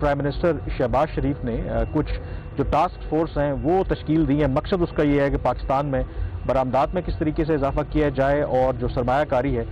Prime minister Shahbaz شریف نے کچھ جو ٹاسک فورس ہیں وہ تشکیل دی ہیں. مقصد اس کا یہ ہے کہ پاکستان میں برآمدات میں کس طریقے سے اضافہ کیا جائے اور جو سرمایہ کاری ہے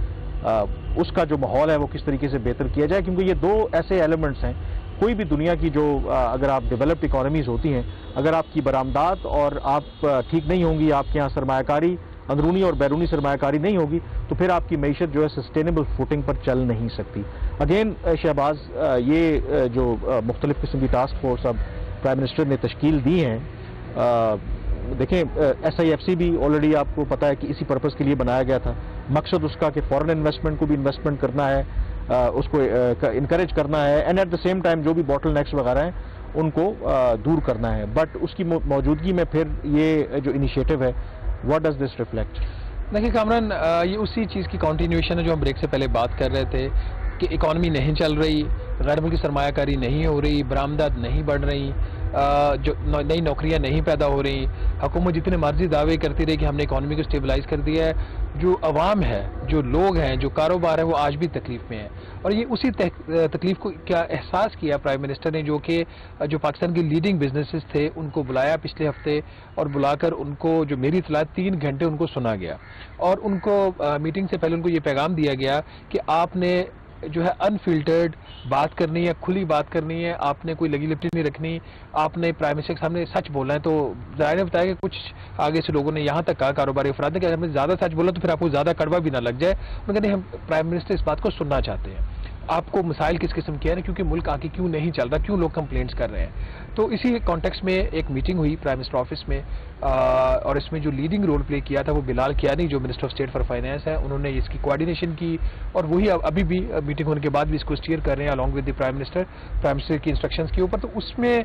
اس کا جو ماحول ہے وہ کس طریقے سے بہتر کیا جائے, کیونکہ یہ دو ایسے ایلیمنٹس ہیں. کوئی بھی دنیا کی جو اگر آپ ڈیولپڈ اکانومیز ہوتی ہیں, اگر آپ کی برآمدات اور آپ ٹھیک نہیں ہوں گی, آپ کے یہاں سرمایہ کاری اندرونی اور بیرونی سرمایہ کاری نہیں ہوگی, تو پھر آپ کی معیشت جو ہے سسٹینیبل فوٹنگ پر چل نہیں سکتی. اگین شہباز, یہ جو مختلف قسم کی ٹاسک فورس اب پرائم منسٹر نے تشکیل دی ہیں, دیکھیں SIFC بھی آلریڈی آپ کو پتا ہے کہ اسی پرپز کے لیے بنایا گیا تھا. مقصد اس کا کہ فورن انویسٹمنٹ کو بھی انویسٹمنٹ کرنا ہے, اس کو انکریج کرنا ہے, and at the same time جو بھی باٹل نیکس وغیرہ ہیں ان کو دور کرنا ہے. بٹ اس کی موجودگی میں پھر یہ جو انیشیٹو ہے, واٹ ڈز دس ریفلیکٹ؟ دیکھیں کامران, یہ اسی چیز کی کنٹینیوشن ہے جو ہم بریک سے پہلے بات کر رہے تھے کہ اکانومی نہیں چل رہی, غیر ملکی سرمایہ کاری نہیں ہو رہی, برآمدات نہیں بڑھ رہی, جو نئی نوکریاں نہیں پیدا ہو رہی. حکومت جتنے مرضی دعوے کرتی رہی کہ ہم نے اکانومی کو اسٹیبلائز کر دیا ہے, جو عوام ہے, جو لوگ ہیں, جو کاروبار ہے, وہ آج بھی تکلیف میں ہیں. اور یہ اسی تکلیف کو کیا احساس کیا پرائم منسٹر نے, جو پاکستان کے لیڈنگ بزنسز تھے ان کو بلایا پچھلے ہفتے, اور بلا کر ان کو, جو میری اطلاع 3 گھنٹے ان کو سنا گیا, اور ان کو میٹنگ سے پہلے ان کو یہ پیغام دیا گیا کہ آپ نے جو ہے انفلٹرڈ بات کرنی ہے, کھلی بات کرنی ہے, آپ نے کوئی لگی لپٹی نہیں رکھنی, آپ نے پرائم منسٹر کے سامنے سچ بولنا ہے. تو ظاہر نے بتایا کہ کچھ آگے سے لوگوں نے یہاں تک کہا, کاروباری افراد نے, کہ اگر ہمیں زیادہ سچ بولا تو پھر آپ کو زیادہ کڑوا بھی نہ لگ جائے. انہوں نے کہا ہم پرائم منسٹر اس بات کو سننا چاہتے ہیں, آپ کو مسائل کس قسم کے ہیں, کیونکہ ملک آگے کیوں نہیں چل رہا, کیوں لوگ کمپلینٹس کر رہے ہیں. تو اسی کانٹیکس میں ایک میٹنگ ہوئی پرائم منسٹر آفس میں, اور اس میں جو لیڈنگ رول پلے کیا تھا وہ بلال کیانی, جو minister of state for finance ہے, انہوں نے اس کی کوآرڈینیشن کی, اور وہی ابھی بھی میٹنگ ہونے کے بعد بھی اس کو اسٹیئر کر رہے ہیں along with the prime minister کی انسٹرکشنز کے اوپر. تو اس میں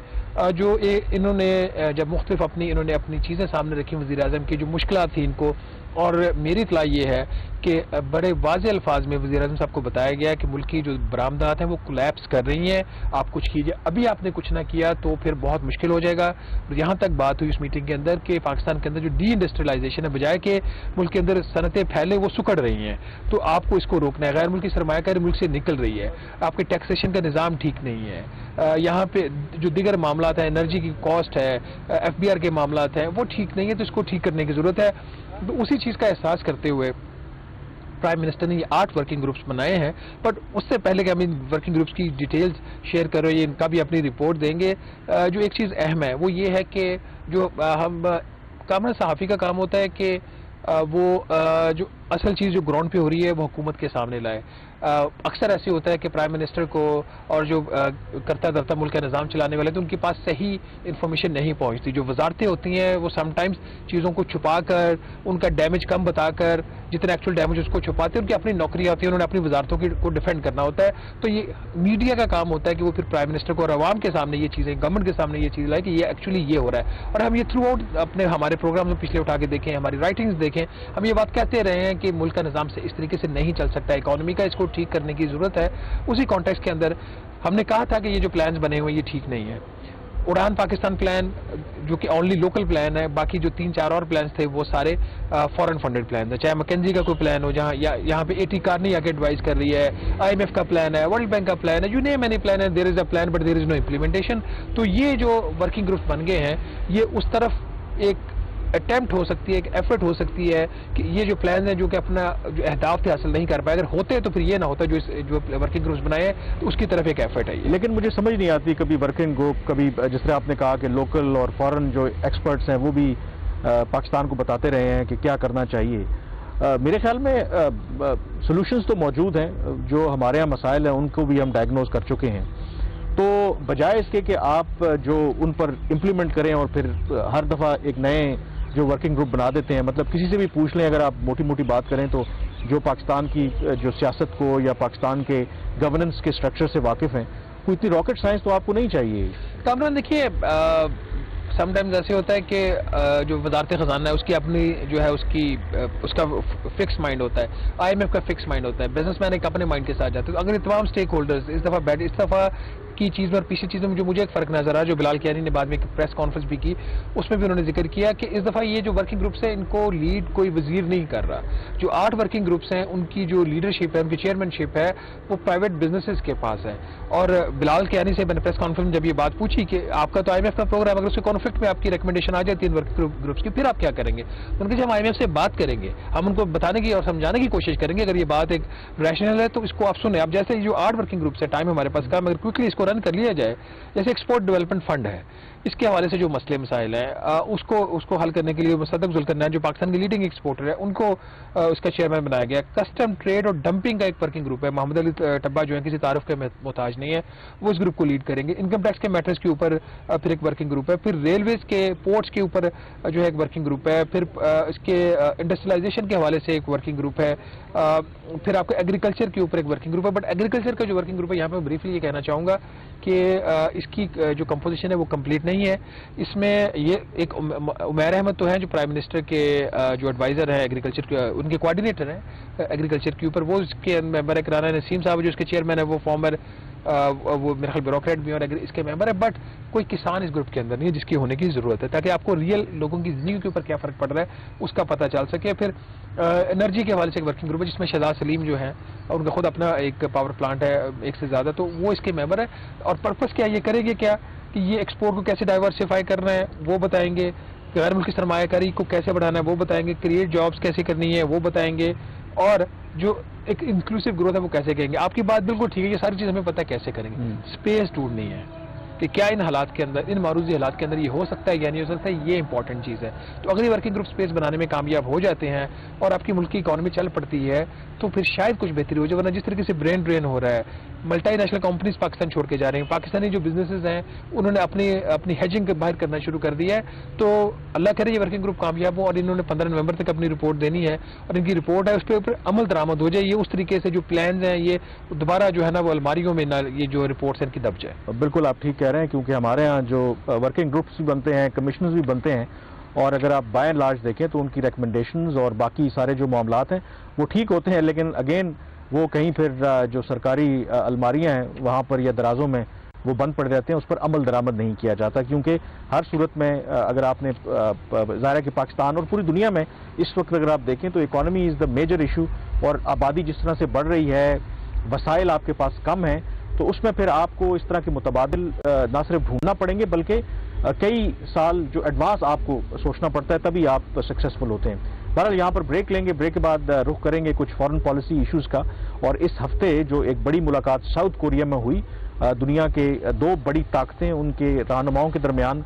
جو انہوں نے جب مختلف انہوں نے اپنی چیزیں سامنے رکھی وزیر اعظم کی, جو مشکلات تھیں ان کو, اور میری اطلاع یہ ہے کہ بڑے واضح الفاظ میں وزیر اعظم صاحب کو بتایا گیا کہ ملک کی جو برآمدات ہیں وہ کولیپس کر رہی ہیں, آپ کچھ کیجئے, ابھی آپ نے کچھ نہ کیا تو پھر بہت مشکل ہو جائے گا. یہاں تک بات ہوئی اس میٹنگ کے اندر کہ پاکستان کے اندر جو ڈی انڈسٹریلائزیشن ہے, بجائے کہ ملک کے اندر صنعتیں پھیلے وہ سکڑ رہی ہیں, تو آپ کو اس کو روکنا ہے. غیر ملکی سرمایہ کاری ملک سے نکل رہی ہے, آپ کے ٹیکسیشن کا نظام ٹھیک نہیں ہے, یہاں پہ جو دیگر معاملات ہیں, انرجی کی کاسٹ ہے, FBR کے معاملات ہیں, وہ ٹھیک نہیں ہے, تو اس کو ٹھیک کرنے کی ضرورت ہے. تو اسی چیز کا احساس کرتے ہوئے پرائم منسٹر نے یہ 8 ورکنگ گروپس بنائے ہیں. بٹ اس سے پہلے کہ ہم ان ورکنگ گروپس کی ڈیٹیلز شیئر کر رہے ہیں, ان کا بھی اپنی رپورٹ دیں گے, جو ایک چیز اہم ہے وہ یہ ہے کہ جو ہم کامران صحافی کا کام ہوتا ہے کہ وہ جو اصل چیز جو گراؤنڈ پہ ہو رہی ہے وہ حکومت کے سامنے لائے. اکثر ایسے ہوتا ہے کہ پرائم منسٹر کو اور جو کرتا دھرتا ملک کا نظام چلانے والے تو ان کے پاس صحیح انفارمیشن نہیں پہنچتی. جو وزارتیں ہوتی ہیں وہ سم ٹائمز چیزوں کو چھپا کر, ان کا ڈیمیج کم بتا کر, جتنے ایکچوئل ڈیمیج اس کو چھپاتے ہیں, ان کی اپنی نوکریاں ہوتی ہیں, انہوں نے اپنی وزارتوں کو ڈیفینڈ کرنا ہوتا ہے. تو یہ میڈیا کا کام ہوتا ہے کہ وہ پھر پرائم منسٹر کو اور عوام کے سامنے یہ چیزیں, گورنمنٹ کے سامنے یہ چیز لائے کہ یہ ایکچولی یہ ہو رہا ہے. اور ہم یہ تھرو آؤٹ ہمارے پروگرام میں پچھلے اٹھا کے دیکھیں, ہماری رائٹنگز دیکھیں, ہم یہ بات کہتے رہے ہیں کہ ملک کا نظام سے اس طریقے سے نہیں چل سکتا, اکانومی کا اس کو ٹھیک کرنے کی ضرورت ہے. اسی کانٹیکس کے اندر ہم نے کہا تھا کہ یہ جو پلانز بنے ہوئے یہ ٹھیک نہیں ہے. اڑان پاکستان پلان جو کہ اونلی لوکل پلان ہے, باقی جو 3-4 اور پلانز تھے وہ سارے فورن فنڈڈ پلان ہیں. چاہے مکنزی کا کوئی پلان ہو جہاں یہاں پہ AT کارنی آگے ایڈوائز کر رہی ہے, IMF کا پلان ہے, ورلڈ بینک کا پلان ہے, یو نیم اینی پلان ہے, there is a plan but there is no implementation. تو یہ جو ورکنگ گروپس بن گئے ہیں یہ اس طرف ایک اٹیمپٹ ہو سکتی ہے, ایک ایفرٹ ہو سکتی ہے کہ یہ جو پلانز ہیں جو کہ اپنا جو اہداف تھے حاصل نہیں کر پائے, اگر ہوتے تو پھر یہ نہ ہوتا جو ورکنگ گروپس بنائے ہیں, تو اس کی طرف ایک ایفرٹ ہے. لیکن مجھے سمجھ نہیں آتی, کبھی ورکنگ گروپ, کبھی جس طرح آپ نے کہا کہ لوکل اور فورن جو ایکسپرٹس ہیں وہ بھی پاکستان کو بتاتے رہے ہیں کہ کیا کرنا چاہیے. میرے خیال میں سولوشنز تو موجود ہیں, جو ہمارے یہاں مسائل ہیں ان کو بھی ہم ڈائگنوز کر چکے ہیں. تو بجائے اس کے کہ آپ جو ان پر امپلیمنٹ کریں اور پھر ہر دفعہ ایک نئے جو ورکنگ گروپ بنا دیتے ہیں, مطلب کسی سے بھی پوچھ لیں, اگر آپ موٹی موٹی بات کریں تو جو پاکستان کی جو سیاست کو یا پاکستان کے گورننس کے اسٹرکچر سے واقف ہیں, کوئی اتنی راکٹ سائنس تو آپ کو نہیں چاہیے. کامران دیکھیے, سم ٹائمز ایسے ہوتا ہے کہ جو وزارت خزانہ ہے اس کی اپنی جو ہے اس کا فکس مائنڈ ہوتا ہے, IMF کا فکس مائنڈ ہوتا ہے, بزنس مین ایک اپنے مائنڈ کے ساتھ جاتے ہیں. اگر تمام اسٹیک ہولڈرز اس دفعہ کی چیز میں اور پچھلی چیز میں جو مجھے ایک فرق نظر آیا، جو بلال کیانی نے بعد میں ایک پریس کانفرنس بھی کی، اس میں بھی انہوں نے ذکر کیا کہ اس دفعہ یہ جو ورکنگ گروپس ہیں ان کو لیڈ کوئی وزیر نہیں کر رہا. جو 8 ورکنگ گروپس ہیں ان کی جو لیڈرشپ ہے، ان کی چیئرمین شپ ہے، وہ پرائیویٹ بزنسز کے پاس ہے. اور بلال کیانی سے میں نے پریس کانفرنس میں جب یہ بات پوچھی کہ آپ کا تو آئی ایم ایف کا پروگرام، اگر اس کے کانفلکٹ میں آپ کی ریکمنڈیشن آ جاتی ہے ورکنگ گروپس کی، پھر آپ کیا کریں گے؟ ان کے جب ہم آئی ایم ایف سے بات کریں گے، ہم ان کو بتانے کی اور سمجھانے کی کوشش کریں گے اگر یہ بات ایک ریشنل ہے تو اس کو آپ سنیں. اب جیسے جو 8 ورکنگ گروپس ہے، ٹائم ہمارے پاس کام، اگر کوئکلی اس کو رن کر لیا جائے، جیسے ایکسپورٹ ڈیولپمنٹ فنڈ ہے، اس کے حوالے سے جو مسئلے مسائل ہیں اس کو حل کرنے کے لیے صدق ذوالقرنین جو پاکستان کی لیڈنگ ایکسپورٹر ہے ان کو اس کا چیئرمین بنایا گیا. کسٹم ٹریڈ اور ڈمپنگ کا ایک ورکنگ گروپ ہے، محمد علی ٹبا جو ہے کسی تعارف کے محتاج نہیں ہے، وہ اس گروپ کو لیڈ کریں گے. انکم ٹیکس کے میٹرز کے اوپر پھر ایک ورکنگ گروپ ہے، پھر ریلویز کے پورٹس کے اوپر جو ہے ایک ورکنگ گروپ ہے، پھر اس کے انڈسٹریلائزیشن کے حوالے سے ایک ورکنگ گروپ ہے، پھر آپ کو ایگریکلچر کے اوپر ایک ورکنگ گروپ ہے. بٹ ایگریکلچر کا جو ورکنگ گروپ ہے یہاں پہ بریفلی یہ کہنا چاہوں گا کہ اس کی جو کمپوزیشن ہے وہ کمپلیٹ نہیں ہے. اس میں یہ ایک عمیر احمد تو ہیں جو پرائم منسٹر کے جو ایڈوائزر ہیں ایگریکلچر کے، ان کے کوآرڈینیٹر ہیں ایگریکلچر کے اوپر، وہ اس کے ممبر ہے. رانا نسیم صاحب جو اس کے چیئرمین ہے وہ فارمر وہ میرے خیال بیوروکریٹ بھی اور اس کے ممبر ہے. بٹ کوئی کسان اس گروپ کے اندر نہیں ہے جس کی ہونے کی ضرورت ہے، تاکہ آپ کو ریئل لوگوں کی زندگی کے اوپر کیا فرق پڑ رہا ہے اس کا پتہ چل سکے. پھر انرجی کے حوالے سے ایک ورکنگ گروپ ہے جس میں شہزاد سلیم جو ہیں اور ان کا خود اپنا ایک پاور پلانٹ ہے ایک سے زیادہ، تو وہ اس کے ممبر ہے. اور پرپس کیا یہ کرے گے کیا کہ یہ ایکسپورٹ کو کیسے ڈائیورسیفائی کرنا ہے وہ بتائیں گے، غیر ملکی سرمایہ کاری کو کیسے بڑھانا ہے وہ بتائیں گے، کریٹ جابس کیسے کرنی ہے وہ بتائیں گے، اور جو ایک انکلوسیو گروتھ ہے وہ کیسے کریں گے. آپ کی بات بالکل ٹھیک ہے، یہ ساری چیز ہمیں پتہ ہے کیسے کریں گے. اسپیس ڈھونڈنی ہے کہ کیا ان حالات کے اندر، ان معروضی حالات کے اندر یہ ہو سکتا ہے یا نہیں ہو سکتا ہے، یہ امپورٹنٹ چیز ہے. تو اگر یہ ورکنگ گروپ اسپیس بنانے میں کامیاب ہو جاتے ہیں اور آپ کی ملک کی اکانومی چل پڑتی ہے تو پھر شاید کچھ بہتری ہو جائے. ورنہ جس طریقے سے برین ڈرین ہو رہا ہے، ملٹی نیشنل کمپنیز پاکستان چھوڑ کے جا رہے ہیں، پاکستانی جو بزنسز ہیں انہوں نے اپنی ہیجنگ باہر کرنا شروع کر دیا ہے. تو اللہ کرے یہ ورکنگ گروپ کامیاب ہو اور انہوں نے 15 نومبر تک اپنی رپورٹ دینی ہے اور ان کی رپورٹ ہے اس پہ اوپر عمل درآمد ہو جائے. یہ اس طریقے سے جو پلانز ہیں یہ دوبارہ جو ہے نا وہ الماریوں میں نہ یہ جو رپورٹس ہیں ان کی دب جائے. بالکل آپ ٹھیک کہہ رہے ہیں، کیونکہ ہمارے ہاں جو ورکنگ گروپس بھی بنتے ہیں، کمیشنز بھی بنتے ہیں، اور اگر آپ بائی اینڈ لارج دیکھیں تو ان کی ریکمنڈیشنز اور باقی سارے جو معاملات ہیں وہ ٹھیک ہوتے ہیں، لیکن اگین وہ کہیں پھر جو سرکاری الماریاں ہیں وہاں پر یا درازوں میں وہ بند پڑ جاتے ہیں، اس پر عمل درآمد نہیں کیا جاتا. کیونکہ ہر صورت میں اگر آپ نے ظاہر ہے کہ پاکستان اور پوری دنیا میں اس وقت اگر آپ دیکھیں تو economy is the major issue, اور آبادی جس طرح سے بڑھ رہی ہے، وسائل آپ کے پاس کم ہیں، تو اس میں پھر آپ کو اس طرح کے متبادل نہ صرف ڈھونڈنا پڑیں گے بلکہ کئی سال جو ایڈوانس آپ کو سوچنا پڑتا ہے، تبھی آپ سکسیسفل ہوتے ہیں. بہرحال یہاں پر بریک لیں گے، بریک کے بعد رخ کریں گے کچھ فارن پالیسی ایشوز کا. اور اس ہفتے جو ایک بڑی ملاقات ساؤتھ کوریا میں ہوئی، دنیا کے 2 بڑی طاقتیں ان کے رہنماؤں کے درمیان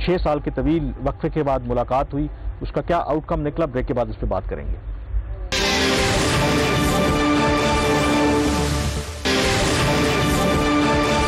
6 سال کے طویل وقفے کے بعد ملاقات ہوئی، اس کا کیا آؤٹ کم نکلا، بریک کے بعد اس پہ بات کریں گے.